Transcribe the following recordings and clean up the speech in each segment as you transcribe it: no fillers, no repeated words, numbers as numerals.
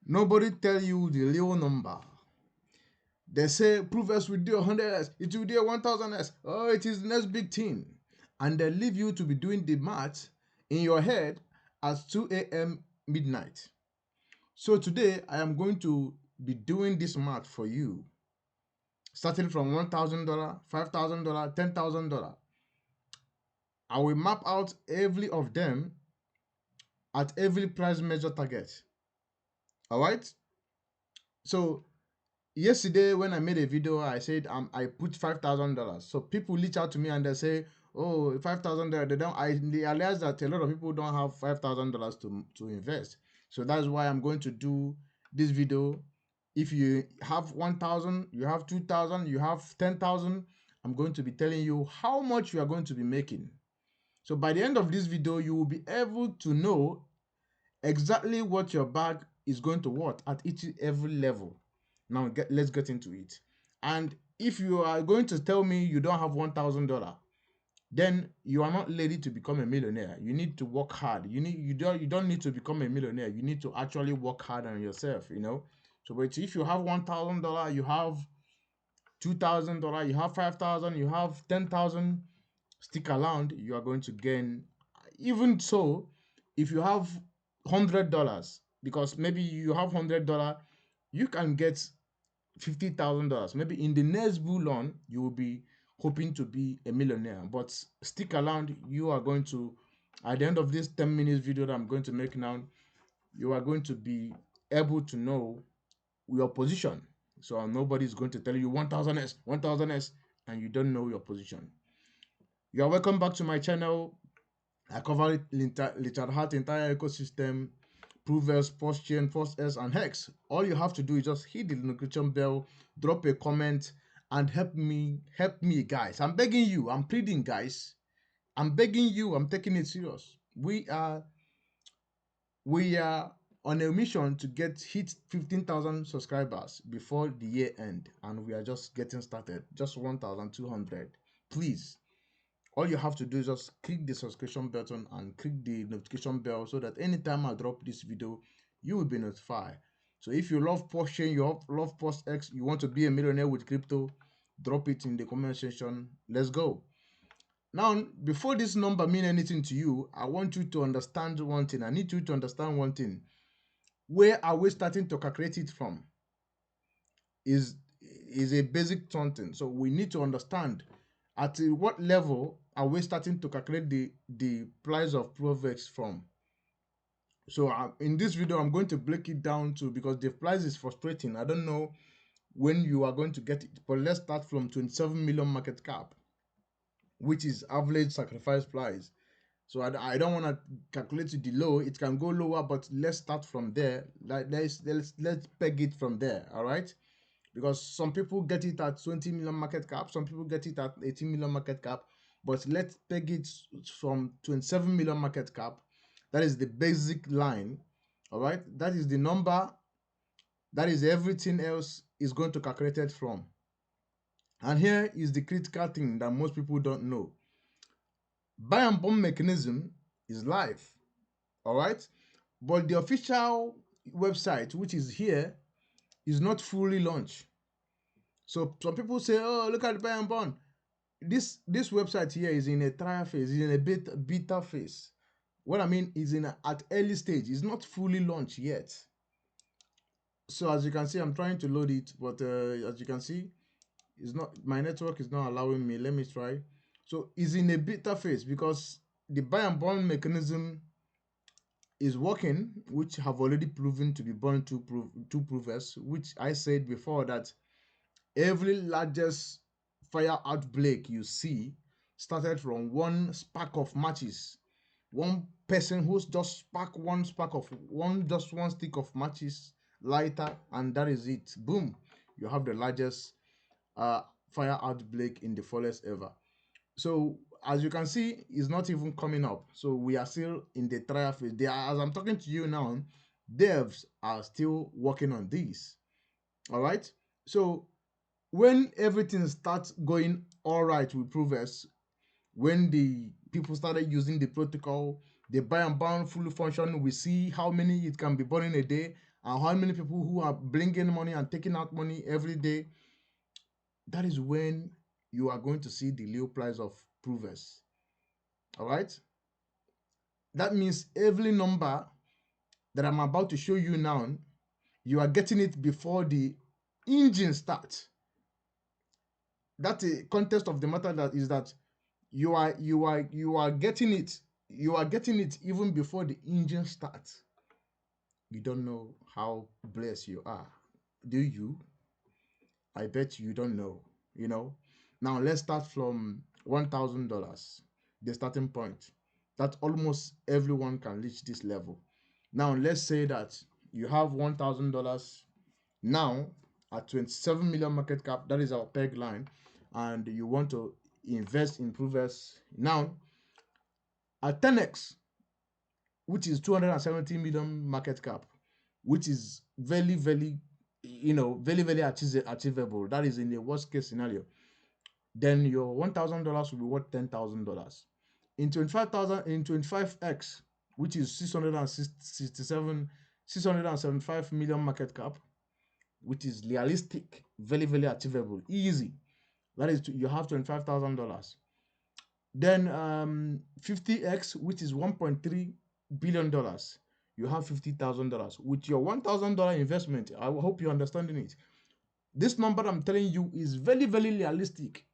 Nobody tell you the real number. They say ProveX will do 100s, it will do 1000s. Oh, it is the next big thing. And they leave you to be doing the math in your head at 2 a.m. midnight. So today I am going to be doing this math for you, starting from $1,000, $5,000, $10,000. I will map out every of them at every price measure target. All right. So yesterday when I made a video, I said I put $5,000. So people reach out to me and they say, "Oh, $5,000." They don't. I realize that a lot of people don't have $5,000 to invest. So that's why I'm going to do this video. If you have 1,000, you have 2,000, you have 10,000, I'm going to be telling you how much you are going to be making. So by the end of this video, you will be able to know exactly what your bag is going to worth at each every level. Now let's get into it. And if you are going to tell me you don't have $1,000, then you are not ready to become a millionaire. You need to work hard. You don't need to become a millionaire. You need to actually work hard on yourself, you know. So but if you have $1,000, you have $2,000, you have 5,000, you have 10,000, stick around, you are going to gain. Even so, if you have $100, because maybe you have $100, you can get $50,000. Maybe in the next bull run, you will be hoping to be a millionaire. But stick around, you are going to, at the end of this 10 minutes video that I'm going to make now, you are going to be able to know your position. So nobody's going to tell you 1000s, 1000s, and you don't know your position. You are welcome back to my channel. I cover Richard Hart entire ecosystem, ProveX, PostChain, PostS, and Hex. All you have to do is just hit the notification bell, drop a comment, and help me, guys. I'm begging you, I'm pleading, guys. I'm begging you, I'm taking it serious. We are on a mission to hit 15,000 subscribers before the year end, and we are just getting started. Just 1,200. Please, all you have to do is just click the subscription button and click the notification bell so that anytime I drop this video, you will be notified. So if you love PostChain, you love PostX, you want to be a millionaire with crypto, drop it in the comment section. Let's go. Now, before this number mean anything to you, I want you to understand one thing. I need you to understand one thing. Where are we starting to calculate it from? Is a basic something. So we need to understand at what level are we starting to calculate the price of ProveX from. So in this video, I'm going to break it down to, because the price is frustrating. I don't know when you are going to get it, but let's start from 27 million market cap, which is average sacrifice price. So I don't want to calculate it the low. It can go lower, but let's start from there. Like let's peg it from there. All right. Because some people get it at 20 million market cap, some people get it at 18 million market cap, but let's peg it from 27 million market cap. That is the basic line. All right, that is the number. That is everything else is going to calculate it from. And here is the critical thing that most people don't know. Buy and burn mechanism is live. All right, but the official website, which is here, is not fully launched. So some people say, "Oh, look at the buy and burn." This website here is in a trial phase, is in a beta phase. What I mean is at early stage. It's not fully launched yet. So as you can see, I'm trying to load it, but as you can see, it's not, my network is not allowing me. Let me try. So it's in a beta phase because the buy and burn mechanism is working, which have already proven to be born to ProveX, which I said before that every largest fire outbreak you see started from one spark of matches. One person who's just spark one spark of one stick of matches, lighter, and that is it. Boom, you have the largest uh, fire outbreak in the forest ever. So as you can see, it's not even coming up. So we are still in the trial phase. As I'm talking to you now, devs are still working on this. All right. So when everything starts going all right with ProveX, when the people started using the protocol, the buy and burn fully function, we see how many it can be born in a day, and how many people who are bringing money and taking out money every day, that is when you are going to see the low price of ProveX. All right. That means every number that I'm about to show you now, you are getting it before the engine starts. That's the context of the matter, that is that you are getting it. You are getting it even before the engine starts. You don't know how blessed you are, do you? I bet you don't know. You know. Now let's start from $1,000, the starting point. That almost everyone can reach this level. Now let's say that you have $1,000 now at 27 million market cap. That is our peg line, and you want to invest in ProveX now at 10x, which is 270 million market cap, which is very, very, very, very achievable. That is in the worst case scenario. Then your $1,000 will be worth $10,000. In 25,000, in 25x, which is 675 million market cap, which is realistic, very, very achievable, easy. That is, you have $25,000. Then 50x, which is $1.3 billion, you have $50,000 with your $1,000 investment. I hope you're understanding it. This number I'm telling you is very, very realistic.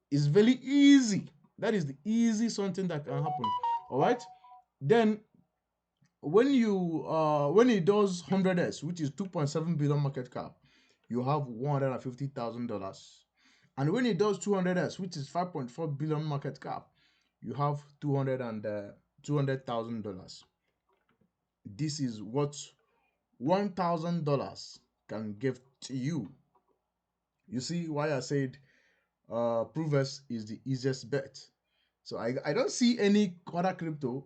It's very easy. That is the easy something that can happen. All right. Then when it does 100s, which is 2.7 billion market cap, you have $150,000. And when it does 200s, which is 5.4 billion market cap, you have $200,000. This is what $1,000 can give to you. You see why I said ProveX is the easiest bet. So I don't see any other crypto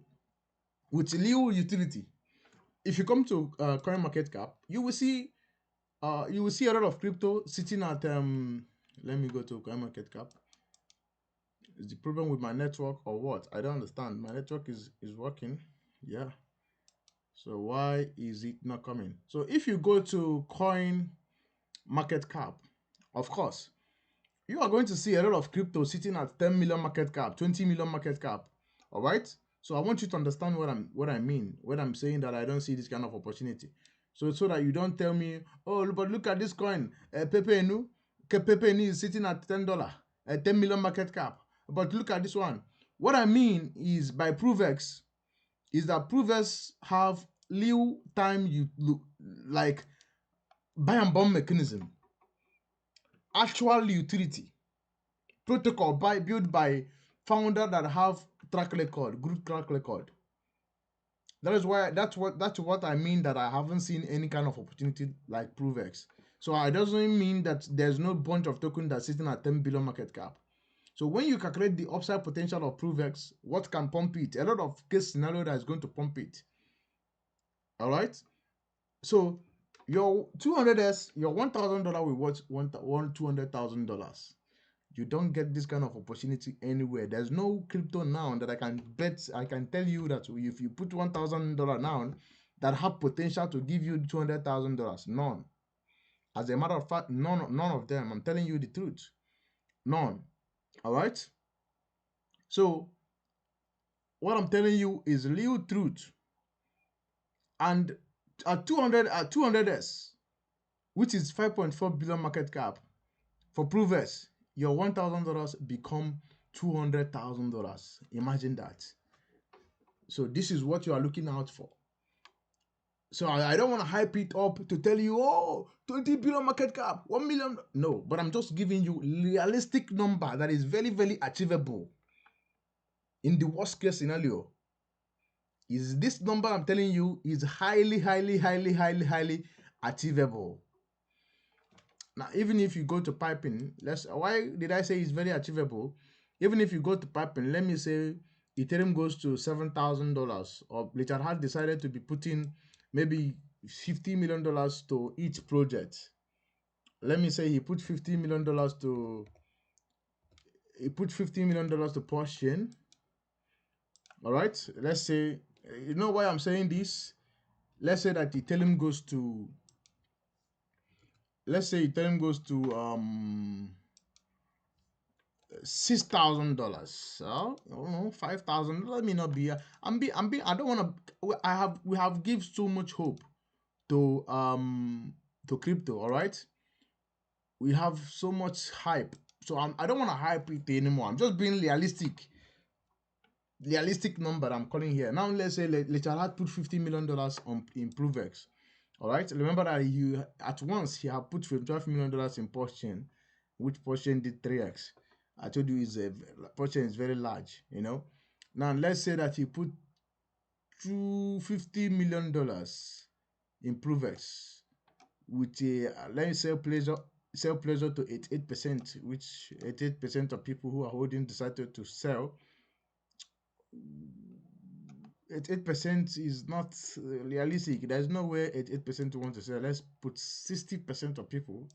with little utility. If you come to coin market cap, you will see a lot of crypto sitting at let me go to coin market cap. Is the problem with my network or what? I don't understand. My network is working. Yeah. So why is it not coming? So if you go to coin market cap, of course, you are going to see a lot of crypto sitting at 10 million market cap, 20 million market cap. All right. So I want you to understand what I mean when I'm saying that I don't see this kind of opportunity. So that you don't tell me, oh, but look at this coin, Pepe Enu. Pepe Enu is sitting at $10, 10 million market cap. But look at this one. What I mean is by ProveX is that ProveX have real time like buy and bomb mechanism, actual utility, protocol built by founder that have track record, good track record. That is why that's what I mean that I haven't seen any kind of opportunity like ProveX. So it doesn't mean that there's no bunch of token that's sitting at 10 billion market cap. So when you calculate the upside potential of ProveX, what can pump it? A lot of case scenario that is going to pump it. All right. So your 200s, your $1,000 will worth $200,000. You don't get this kind of opportunity anywhere. There's no crypto now that I can bet. I can tell you that if you put $1,000 now, that have potential to give you $200,000. None. As a matter of fact, none of them. I'm telling you the truth. None. All right. So what I'm telling you is real truth. And at 200s, which is 5.4 billion market cap for ProveX, your $1,000 become $200,000. Imagine that. So this is what you are looking out for. So I don't want to hype it up to tell you, oh, 20 billion market cap, 1 million. No, but I'm just giving you realistic number that is very, very achievable. In the worst case scenario, is this number I'm telling you is highly, highly, highly, highly, highly achievable. Now, even if you go to piping, why did I say it's very achievable? Even if you go to piping, let me say Ethereum goes to $7,000, or Richard had decided to be putting maybe $50 million to each project. Let me say he put $50 million to Porsche. All right, let's say, you know why I'm saying this? let's say that Ethereum goes to, let's say Ethereum goes to $6,000. I don't know, 5,000. Let me not be. I don't want to. We have give so much hope to crypto. All right, we have so much hype. So I don't want to hype it anymore. I'm just being realistic. Realistic number I'm calling here. Now let's say Lechalad put $50 million on in ProveX. All right. Remember that you at once he had put $12 million in portion, which portion did 3x. I told you is a portion is very large. Now let's say that he put $250 million in ProveX with a let me sell pleasure to 88%, which 88% of people who are holding decided to sell. 88% is not realistic. There's no way 88% want to sell. Let's put 60% of people,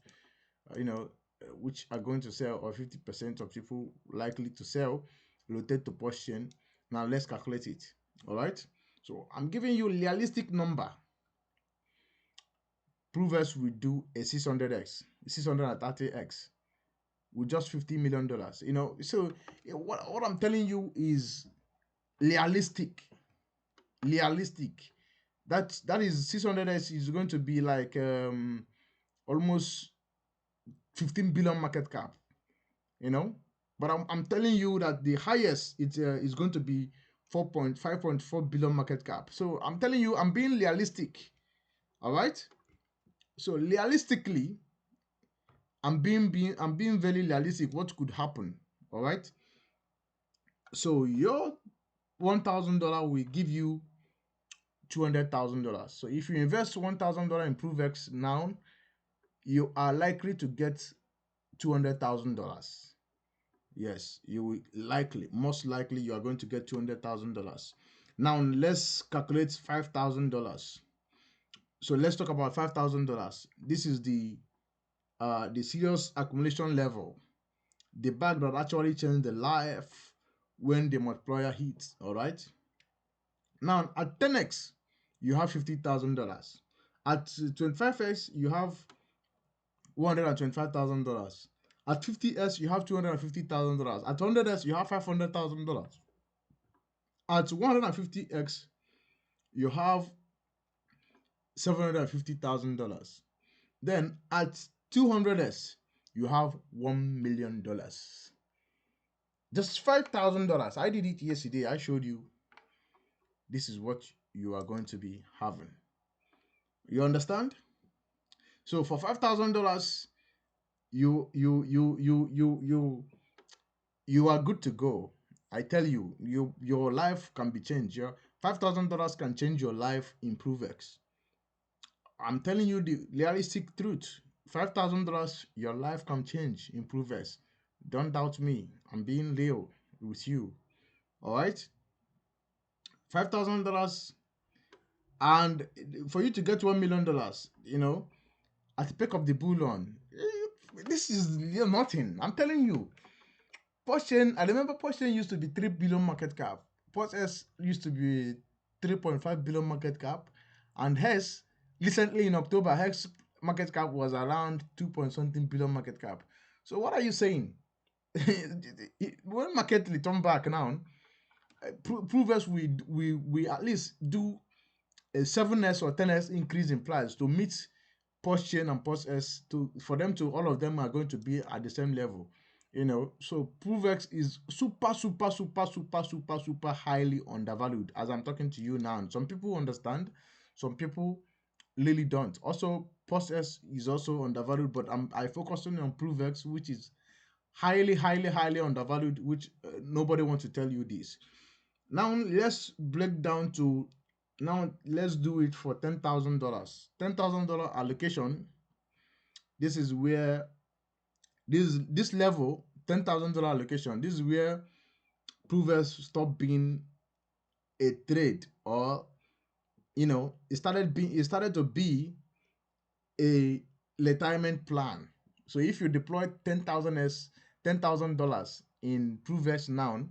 which are going to sell, or 50% of people likely to sell, rotate to portion. Now let's calculate it. All right. So I'm giving you realistic number. Provers will do a 600x, 630x with just $50 million. So what I'm telling you is realistic. Realistic. That is 600x is going to be like almost 15 billion market cap. But I'm telling you that the highest it is going to be 5.4 billion market cap. So I'm telling you, I'm being realistic. All right. So realistically, I'm being very realistic. What could happen? All right. So your $1,000 will give you $200,000. So if you invest $1,000 in ProveX now, you are likely to get $200,000. Yes, you will most likely, you are going to get $200,000. Now let's calculate $5,000. So let's talk about $5,000. This is the serious accumulation level, the bag that actually changed the life when the multiplier hits. All right. Now at 10x, you have $50,000. At 25x, you have $125,000. At 50s, you have $250,000. At 100s, you have $500,000. At 150x, you have $750,000. Then at 200s, you have $1 million. Just $5,000. I did it yesterday. I showed you this is what you are going to be having. You understand? So for $5,000, you are good to go. I tell you, your life can be changed. Your $5,000 can change your life in ProveX. I'm telling you the realistic truth. $5,000, your life can change in ProveX. Don't doubt me. I'm being real with you. All right, $5,000, and for you to get $1 million, at the peak of the bullion, this is nothing. I'm telling you. I remember Porsche used to be 3 billion market cap. Porsche used to be 3.5 billion market cap. And Hess, recently in October, Hess market cap was around 2 point something billion market cap. So what are you saying? When market return back now, ProveX we at least do a 7s or 10s increase in price to meet Post Chain and Post S, to for them to all of them are going to be at the same level. So ProveX is super highly undervalued as I'm talking to you now. And some people understand, some people really don't. Also, Post S is also undervalued, but I focus on ProveX, which is highly undervalued, which nobody wants to tell you this. Now let's break down to, now let's do it for $10,000. $10,000 allocation. This is where this level, $10,000 allocation, this is where ProveX stop being a trade, or it started to be a retirement plan. So if you deploy $10,000 in ProveX now,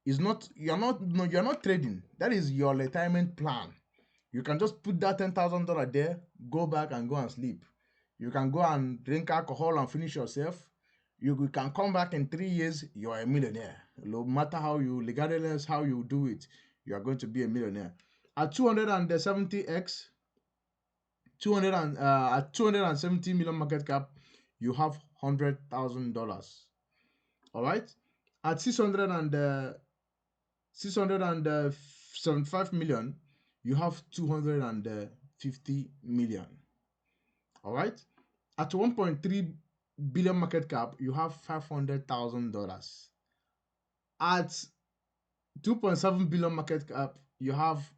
you're not trading. That is your retirement plan. You can just put that $10,000 there, go back and go and sleep. You can go and drink alcohol and finish yourself. You can come back in 3 years, you're a millionaire. No matter how you, regardless how you do it, you are going to be a millionaire. At 270x, 200 at 270 million market cap, you have $100,000. All right. At 675 million, you have 250 million. All right. At 1.3 billion market cap, you have $500,000. At 2.7 billion market cap, you have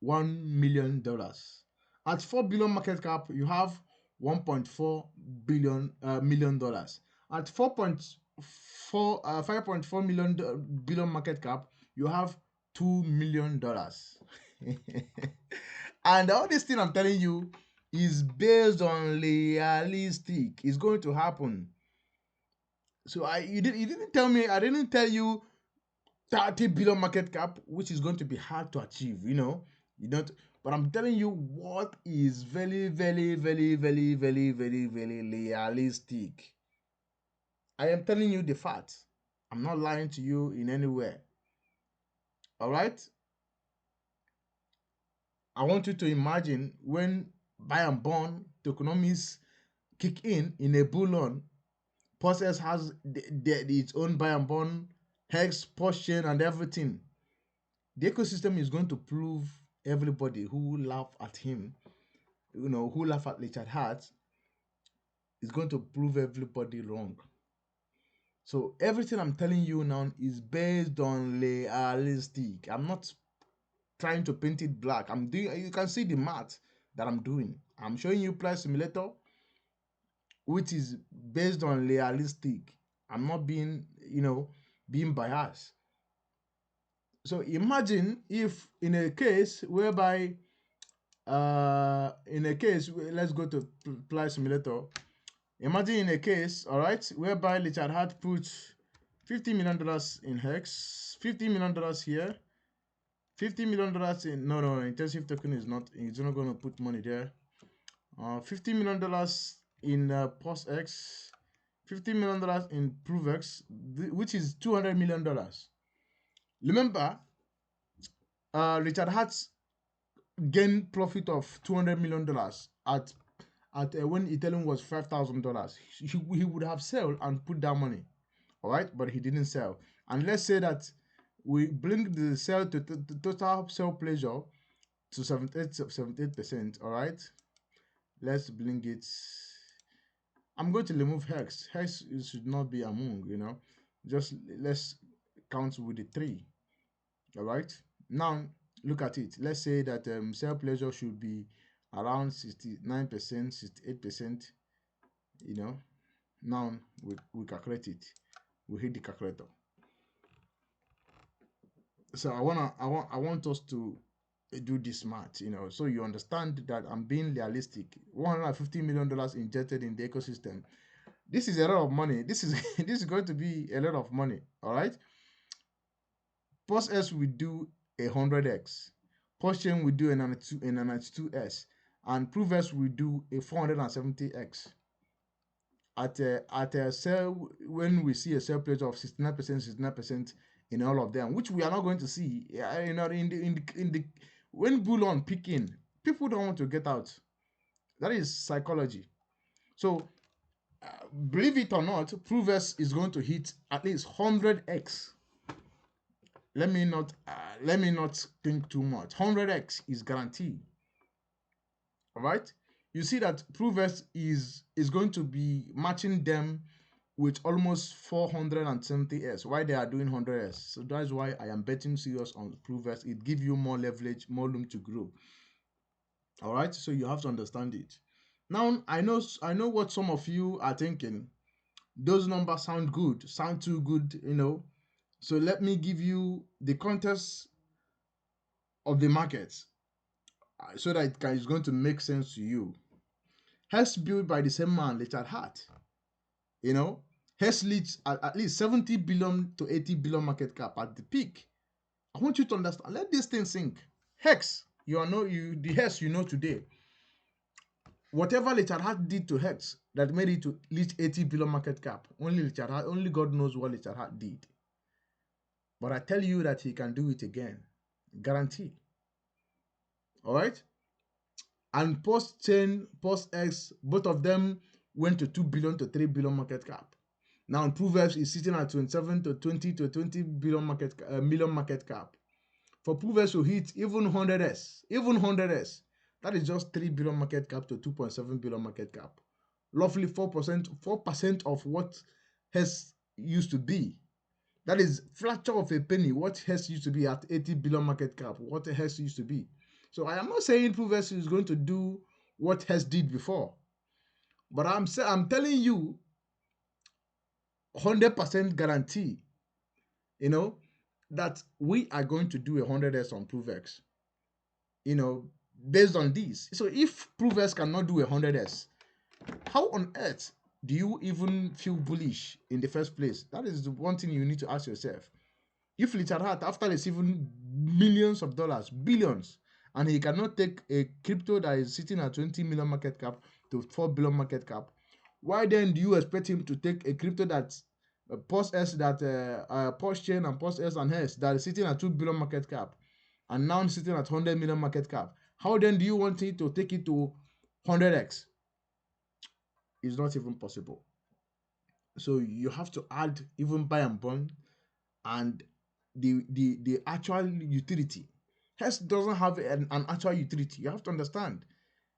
$1 million. At 4 billion market cap, you have 1.4 million dollars. At 5.4 billion market cap, you have $2 million. And all this thing I'm telling you is based on realistic. It's going to happen. So you didn't tell me, I didn't tell you 30 billion market cap, which is going to be hard to achieve, You don't, but I'm telling you what is very, very, very, very, very, very, very realistic. I am telling you the facts. I'm not lying to you in any way. All right? I want you to imagine when buy and burn tokenomics kick in a bull run. ProveX has its own buy and burn, hex, post chain, and everything. The ecosystem is going to prove everybody who laugh at him, who laugh at Richard Hart, is going to prove everybody wrong. So everything I'm telling you now is based on realistic. I'm not trying to paint it black. I'm doing. You can see the math that I'm doing. I'm showing you price simulator, which is based on realistic. I'm not being biased. So imagine if in a case whereby let's go to price simulator. Imagine in a case, all right, whereby Richard Hart puts $50 million in hex, $50 million here, $50 million in no, intensive token is not, it's not going to put money there. $50 million in PostX, $50 million in ProveX, which is $200 million. Remember, Richard Hart's gained profit of $200 million at when Ethereum was $5,000. He would have sold and put that money, all right, but he didn't sell. And let's say that we bring the sell to the total sell pleasure to 78%, all right. Let's bring it. I'm going to remove hex. Hex should not be among, just let's count with the 3, all right. Now look at it. Let's say that sell pleasure should be around 69%, 68%, now we calculate it. We hit the calculator. So I want us to do this math, so you understand that I'm being realistic. $150 million injected in the ecosystem. This is a lot of money. This is this is going to be a lot of money. All right. PostX will do 100x. Postchain will do a 92s, and ProveX will do a 470x. At a sell, when we see a sell pleasure of 69% in all of them, which we are not going to see, in the when bull on pick in, people don't want to get out. That is psychology. So believe it or not, ProveX is going to hit at least 100x. Let me not think too much. 100x is guaranteed. All right. You see that ProveX is going to be matching them with almost 470s. Why they are doing 100s? So that's why I am betting serious on ProveX. It gives you more leverage, more room to grow. All right. So you have to understand it. Now I know what some of you are thinking. Those numbers sound good, sound too good. So let me give you the context of the market so that it's going to make sense to you. Hess built by the same man, Richard Hart. Hess leads at least 70 billion to 80 billion market cap at the peak. I want you to understand. Let this thing sink. Hex You are no you the Hex you know today. Whatever Richard Hart did to Hex that made it to reach 80 billion market cap, only God knows what Richard Hart did. But I tell you that he can do it again. Guarantee. All right? And post chain, post X, both of them went to 2 billion to 3 billion market cap. Now ProveX is sitting at 27 to 20 billion million market cap. For ProveX to hit even 100s, that is just 3 billion market cap to 2.7 billion market cap. Roughly 4% of what has used to be. That is fraction of a penny. What Hess used to be at 80 billion market cap, what Hess used to be. So I am not saying ProveX is going to do what Hess did before, but I'm telling you 100% guarantee, you know, that we are going to do 100s on ProveX, you know, based on this. So if ProveX cannot do 100s, how on earth do you even feel bullish in the first place? That is the one thing you need to ask yourself. If Richard Hart, after receiving millions of dollars, billions, and he cannot take a crypto that is sitting at 20 million market cap to 4 billion market cap, why then do you expect him to take a crypto that's post S that post chain and post S and S that is sitting at 2 billion market cap and now sitting at 100 million market cap? How then do you want it to take it to 100x? It's not even possible. So you have to add even buy and burn and the actual utility. Hex doesn't have an actual utility. You have to understand.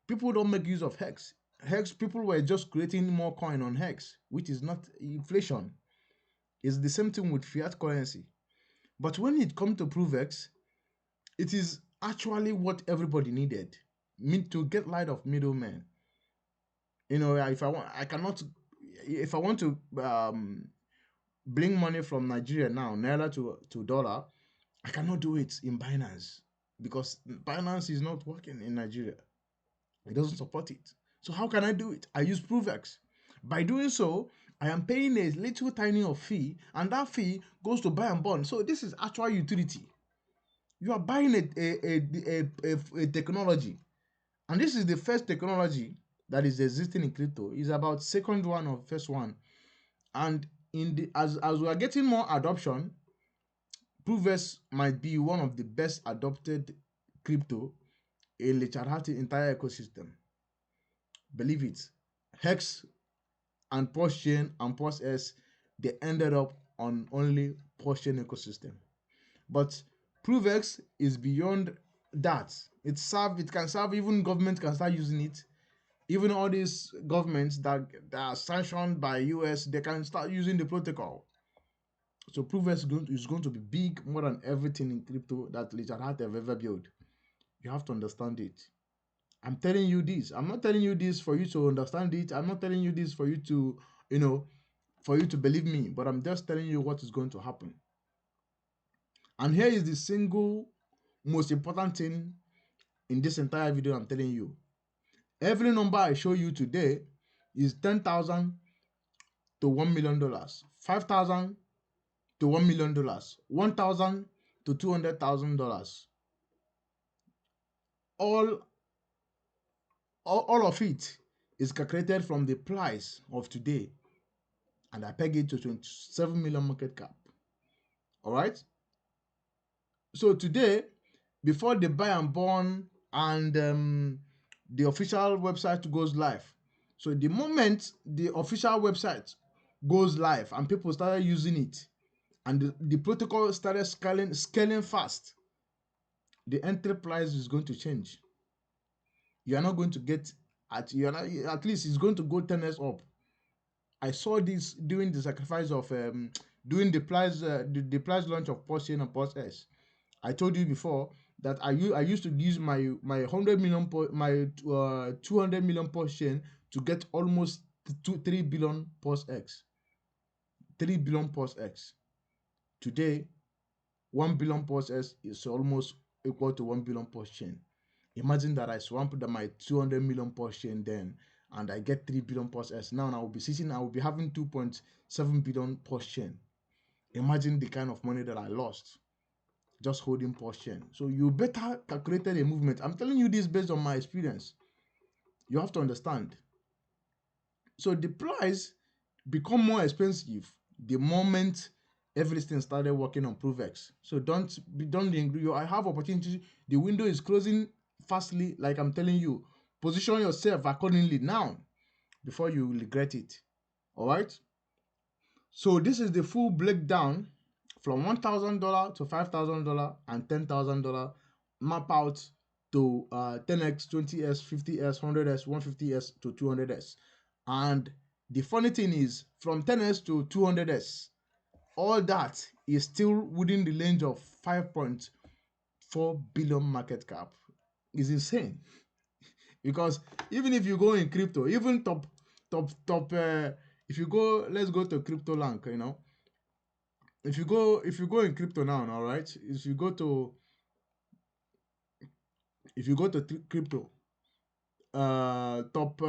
People don't make use of Hex. Hex people were just creating more coin on Hex, which is not inflation. It's the same thing with fiat currency. But when it comes to ProveX, it is actually what everybody needed. To get rid of middlemen. You know, if I want to bring money from Nigeria now, naira to dollar, I cannot do it in Binance because Binance is not working in Nigeria. It doesn't support it. So how can I do it? I use ProveX. By doing so, I am paying a little tiny of fee, and that fee goes to buy and burn. So this is actual utility. You are buying a technology, and this is the first technology that is existing in crypto. It's about second one or first one, and as we are getting more adoption, ProveX might be one of the best adopted crypto in the Charhati entire ecosystem. Believe it. Hex and Postchain and PostS, they ended up on only Postchain ecosystem. But ProveX is beyond that. It can serve, even government can start using it. Even all these governments that are sanctioned by US, they can start using the protocol. So ProveX is going to be big more than everything in crypto that Richard Hart have ever built. You have to understand it. I'm telling you this. I'm not telling you this for you to understand it. I'm not telling you this for you to, you know, for you to believe me, but I'm just telling you what is going to happen. And here is the single most important thing in this entire video I'm telling you. Every number I show you today is 10,000 to $1 million, 5,000 to $1 million, 1,000 to $200,000. All, all of it is calculated from the price of today, and I peg it to 27 million market cap. All right. So today, before the buy and burn and the official website goes live, so the moment the official website goes live and people started using it, and the protocol started scaling fast, the entry price is going to change. You are not going to get at least it's going to go 10x up. I saw this during the sacrifice of doing the price launch of Porsche and Porsche S. I told you before that I used to use my 100 million my 200 million Porsche to get almost 3 billion Porsche X. 3 billion Porsche X. Today, 1 billion Porsche S is almost equal to 1 billion Porsche. Imagine that I swamped my 200 million Porsche then, and I get 3 billion Porsche S. Now I will be having 2.7 billion Porsche. Imagine the kind of money that I lost. just holding portion. So you better calculate a movement. I'm telling you this based on my experience. You have to understand. So the price become more expensive the moment everything started working on ProveX. So don't you I have opportunity. The window is closing fastly, like I'm telling you. Position yourself accordingly now before you regret it. All right. So this is the full breakdown from $1,000 to $5,000 and $10,000 map out to 10x, 20s, 50s, 100s, 150s to 200s. And the funny thing is, from 10s to 200s, all that is still within the range of 5.4 billion market cap. Is insane. Because even if you go in crypto, even top if you go, let's go to crypto land, if you go in crypto now, all right, if you go to crypto, top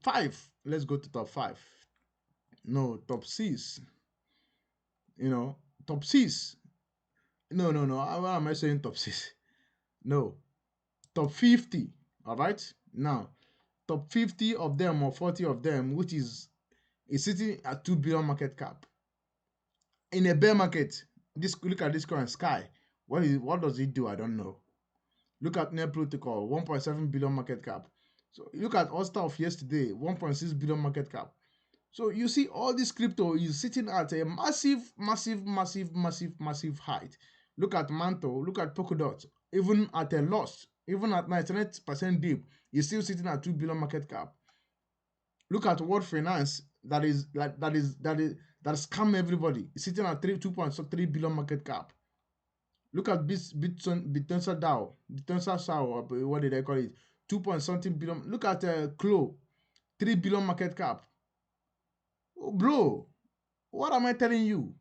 5, let's go to top 5. No, top 6, you know top 6. No, why am I saying top 6? No, top 50. All right, now top 50 of them or 40 of them, which is sitting at 2 billion market cap in a bear market. Look at this coin Sky. What does it do? I don't know. Look at Net Protocol, 1.7 billion market cap. So look at Oster of yesterday, 1.6 billion market cap. So you see all this crypto is sitting at a massive height. Look at Manto, look at Polkadot, even at a loss, even at 99% dip, is still sitting at 2 billion market cap. Look at World Finance, that scam everybody. It's sitting at 2.3 billion market cap. Look at Bitcoin DAO, Bitcoin SAO, what did I call it? 2 point something billion. Look at Clo, 3 billion market cap. Oh, bro, what am I telling you?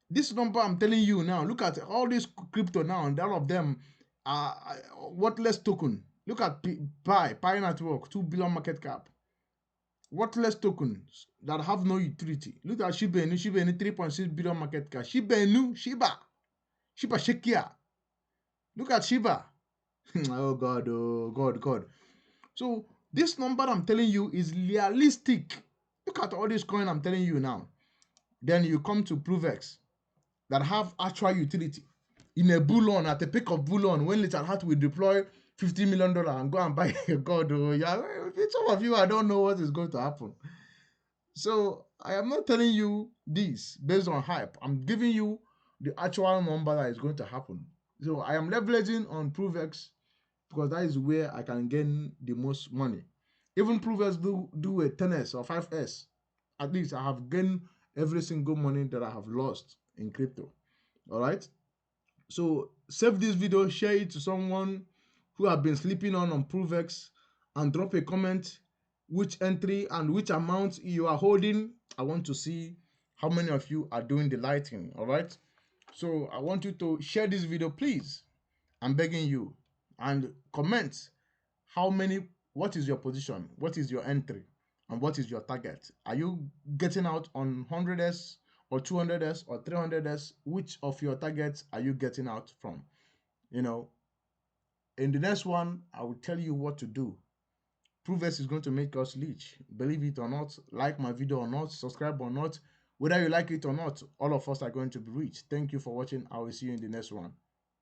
This number I'm telling you now, look at all this crypto now, and all of them are worthless token. Look at Pi Network, 2 billion market cap. Worthless tokens that have no utility. Look at Shiba Inu, 3.6 billion market cap. Shiba Shekia. Look at Shiba. Oh God. So this number I'm telling you is realistic. Look at all this coin I'm telling you now. Then you come to ProveX that have actual utility. In a bull at the peak of bull when Little Hat will deploy $50 million and go and buy a God. Yeah, some of you, I don't know what is going to happen. So I am not telling you this based on hype. I'm giving you the actual number that is going to happen. So I am leveraging on ProveX because that is where I can gain the most money. Even ProveX do a 10s or 5s. At least I have gained every single money that I have lost in crypto. All right. So save this video, share it to someone who have been sleeping on ProveX, and drop a comment which entry and which amount you are holding. I want to see how many of you are doing the lighting. All right. So I want you to share this video, please. I'm begging you, and comment what is your position, what is your entry, and what is your target. Are you getting out on 100s or 200s or 300s? Which of your targets are you getting out from? In the next one, I will tell you what to do. ProveX is going to make us rich. Believe it or not, like my video or not, subscribe or not, whether you like it or not, all of us are going to be rich. Thank you for watching. I will see you in the next one.